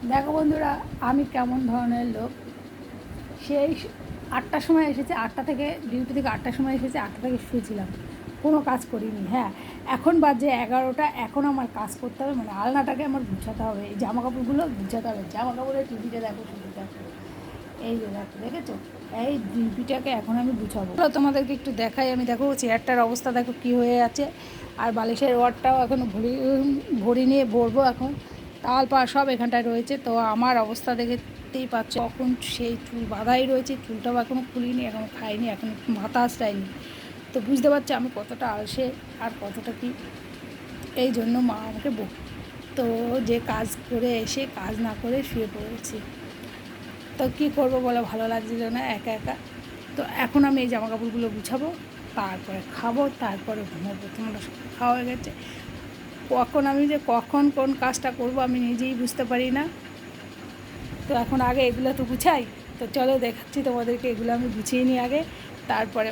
দেখো বন্ধুরা, আমি কেমন ধরনের লোক। সেই 8টার সময় এসেছে, 8টা থেকে ডিউটি থেকে 8টার সময় এসেছে, 8টা থেকে শুয়েছিলাম, কোনো কাজ করিনি। হ্যাঁ, এখন বাজে 11টা, এখন আমার কাজ করতে হবে, মানে আলনাটাকে আমার গুছাতে হবে, এই জামা কাপড়গুলো গুছাতে হবে। জামা কাপড়ের টিভিটা দেখো, শুধু দেখো, এই যে দেখো, দেখেছো? এই টিভিটাকে এখন আমি গুছাবো। তোমাদেরকে একটু দেখাই। আমি দেখো চেয়ারটার অবস্থা দেখো কী হয়ে আছে, আর বালিশের ওয়ারটাও এখন ভরি নিয়ে ভরবো এখন। তাল পা সব এখানটায় রয়েছে, তো আমার অবস্থা দেখতেই পাচ্ছ। এখন সেই চুল বাঁধাই রয়েছে, চুলটাও এখনও খুলিনি, এখনও খাইনি, এখন মাথা আসটাইনি। তো বুঝতে পারছি আমি কতটা আলসে আর কতটা কি। এই জন্য মা আমাকে তো যে কাজ করে এসে কাজ না করে শুয়ে পড়েছি। তো কী করবো বলো, ভালো লাগছিল না একা একা। তো এখন আমি এই জামা কাপড়গুলো গুছাবো, তারপরে খাবো, তারপরে ঘুমাবো। তোমরা সব খাওয়া হয়ে গেছে। কখন কোন কাজটা করব আমি নিজেই বুঝতে পারি না। তো এখন আগে এগুলো তো গুছাই। তো চলো দেখাচ্ছি তোমাদেরকে, এগুলো আমি গুছিয়ে নিই আগে, তারপরে